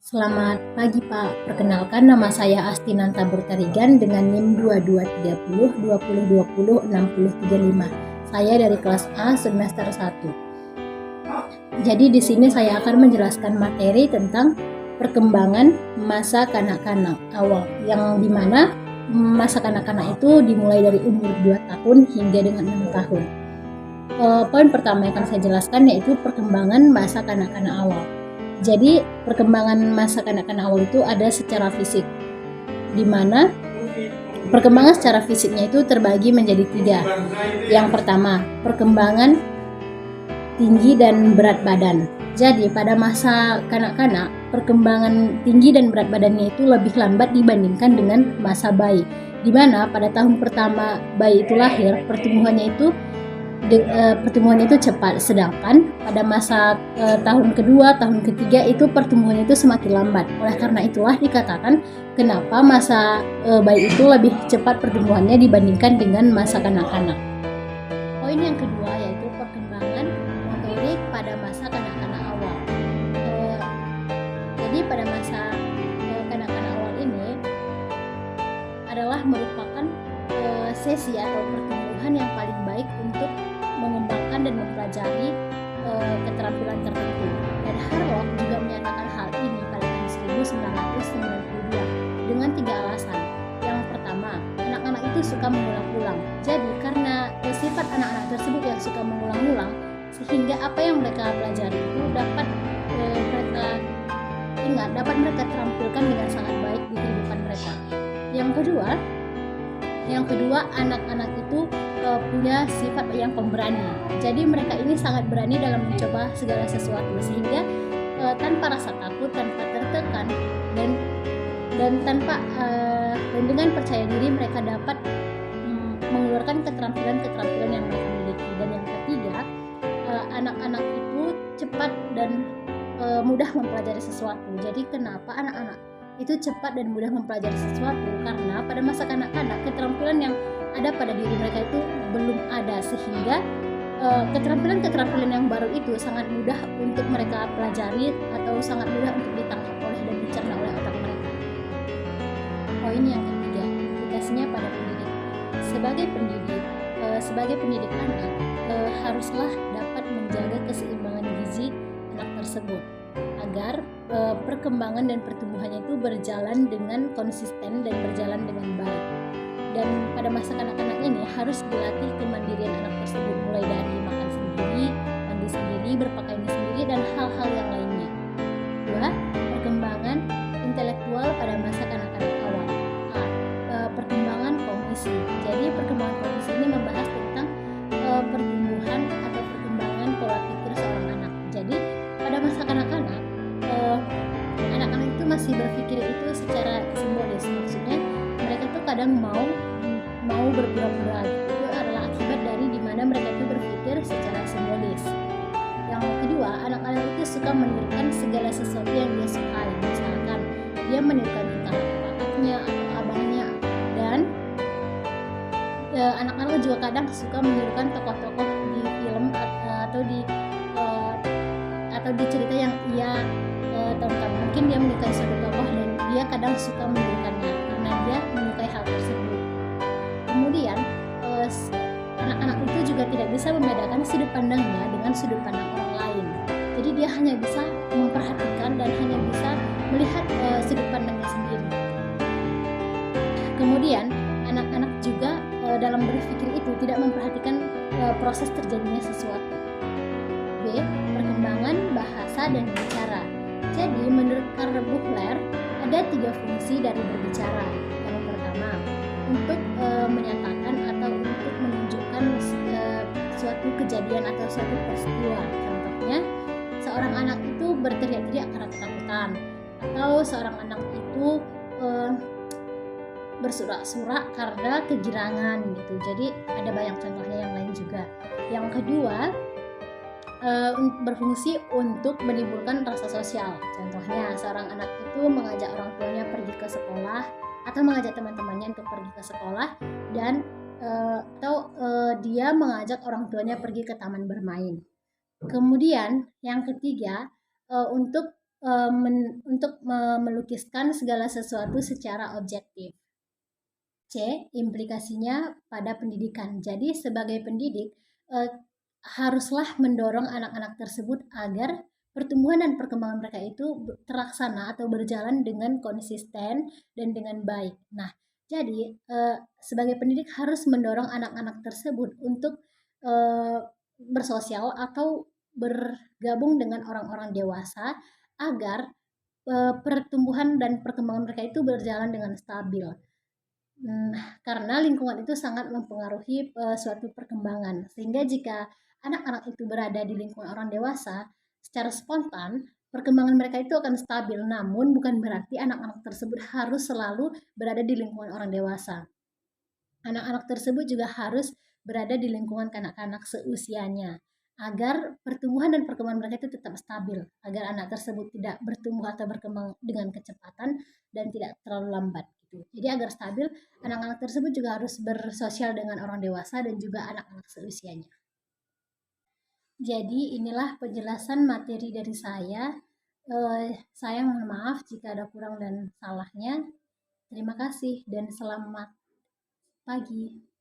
Selamat pagi Pak, perkenalkan nama saya Astinanta Bertarigan dengan NIM 2230 2020 6035. Saya dari kelas A semester 1. Jadi di sini saya akan menjelaskan materi tentang perkembangan masa kanak-kanak awal, yang dimana masa kanak-kanak itu dimulai dari umur 2 tahun hingga dengan 6 tahun. Poin pertama yang akan saya jelaskan yaitu perkembangan masa kanak-kanak awal. Jadi perkembangan masa kanak-kanak awal itu ada secara fisik, di mana perkembangan secara fisiknya itu terbagi menjadi 3. Yang pertama, perkembangan tinggi dan berat badan. Jadi pada masa kanak-kanak, perkembangan tinggi dan berat badannya itu lebih lambat dibandingkan dengan masa bayi, di mana pada tahun pertama bayi itu lahir, pertumbuhannya itu cepat, sedangkan pada masa tahun kedua, tahun ketiga itu pertumbuhannya itu semakin lambat. Oleh karena itulah dikatakan kenapa masa bayi itu lebih cepat pertumbuhannya dibandingkan dengan masa kanak-kanak. Poin yang kedua yaitu perkembangan motorik pada masa kanak-kanak awal. Jadi pada masa kanak-kanak awal ini adalah merupakan sesi atau pertumbuhan yang paling baik untuk mengembangkan dan mempelajari keterampilan tertentu. Dan Harlock juga menyatakan hal ini pada tahun 1992 dengan 3 alasan. Yang pertama, anak-anak itu suka mengulang-ulang. Jadi karena sifat anak-anak tersebut yang suka mengulang-ulang, sehingga apa yang mereka pelajari itu dapat mereka ingat, dapat mereka terampilkan dengan sangat baik di kehidupan mereka. Yang kedua, anak-anak itu punya sifat yang pemberani. Jadi mereka ini sangat berani dalam mencoba segala sesuatu, sehingga tanpa rasa takut, tanpa tertekan, dan dengan percaya diri mereka dapat mengeluarkan keterampilan-keterampilan yang mereka miliki. Dan yang ketiga, anak-anak itu cepat dan mudah mempelajari sesuatu. Jadi kenapa anak-anak itu cepat dan mudah mempelajari sesuatu? Karena pada masa kanak-kanak keterampilan yang ada pada diri mereka itu belum ada, sehingga keterampilan-keterampilan yang baru itu sangat mudah untuk mereka pelajari atau sangat mudah untuk ditangkap oleh dan dicerna oleh otak mereka. Poin yang ketiga, implikasinya pada pendidik. Sebagai pendidik anak, haruslah dapat menjaga keseimbangan gizi anak tersebut agar perkembangan dan pertumbuhannya itu berjalan dengan konsisten dan berjalan dengan baik. Dan pada masa kanak-kanak ini harus dilatih kemandirian anak tersebut, mulai dari makan sendiri, mandi sendiri, berpakaian sendiri, dan hal-hal yang lainnya. 2. Perkembangan intelektual pada masa kanak-kanak awal. Perkembangan kognisi. Jadi perkembangan kognisi ini membahas tentang pertumbuhan atau perkembangan pola pikir seorang anak. Jadi pada masa kanak-kanak, anak-anak itu masih berpikir itu secara simbolis. Maksudnya mereka tuh kadang mau berpura-pura. Itu adalah akibat dari dimana mereka itu berpikir secara simbolis. Yang kedua, anak-anak itu suka menirukan segala sesuatu yang dia sukai. Misalkan dia menirukan tingkah kakaknya atau abangnya. Dan anak-anak juga kadang suka menirukan tokoh-tokoh di film atau di cerita yang ia tonton. Mungkin dia menyukai suatu tokoh dan dia kadang suka menirukannya karena dia menyukai hal tersebut. Kemudian anak-anak itu juga tidak bisa membedakan sudut pandangnya dengan sudut pandang orang lain. Jadi dia hanya bisa memperhatikan dan hanya bisa melihat sudut pandangnya sendiri. Kemudian anak-anak juga dalam berpikir itu tidak memperhatikan proses terjadinya sesuatu. B. Perkembangan bahasa dan bicara. Jadi menurut Karl Buchler ada 3 fungsi dari berbicara. Yang pertama, untuk menyatakan atau untuk menunjukkan suatu kejadian atau suatu peristiwa. Contohnya, seorang anak itu berteriak-teriak karena ketakutan, atau seorang anak itu bersorak-sorak karena kegirangan gitu. Jadi ada banyak contohnya yang lain juga. Yang kedua, berfungsi untuk menimbulkan rasa sosial. Contohnya, seorang anak itu mengajak orang tuanya pergi ke sekolah atau mengajak teman-temannya untuk pergi ke sekolah, dan dia mengajak orang tuanya pergi ke taman bermain. Kemudian yang ketiga, untuk untuk melukiskan segala sesuatu secara objektif. C. Implikasinya pada pendidikan. Jadi sebagai pendidik haruslah mendorong anak-anak tersebut agar pertumbuhan dan perkembangan mereka itu terlaksana atau berjalan dengan konsisten dan dengan baik. Nah, jadi sebagai pendidik harus mendorong anak-anak tersebut untuk bersosial atau bergabung dengan orang-orang dewasa agar pertumbuhan dan perkembangan mereka itu berjalan dengan stabil. Karena lingkungan itu sangat mempengaruhi suatu perkembangan. Sehingga jika anak-anak itu berada di lingkungan orang dewasa, secara spontan perkembangan mereka itu akan stabil. Namun bukan berarti anak-anak tersebut harus selalu berada di lingkungan orang dewasa. Anak-anak tersebut juga harus berada di lingkungan kanak-kanak seusianya agar pertumbuhan dan perkembangan mereka itu tetap stabil, agar anak tersebut tidak bertumbuh atau berkembang dengan kecepatan dan tidak terlalu lambat gitu. Jadi agar stabil, anak-anak tersebut juga harus bersosial dengan orang dewasa dan juga anak-anak seusianya. Jadi inilah penjelasan materi dari saya. Saya mohon maaf jika ada kurang dan salahnya. Terima kasih dan selamat pagi.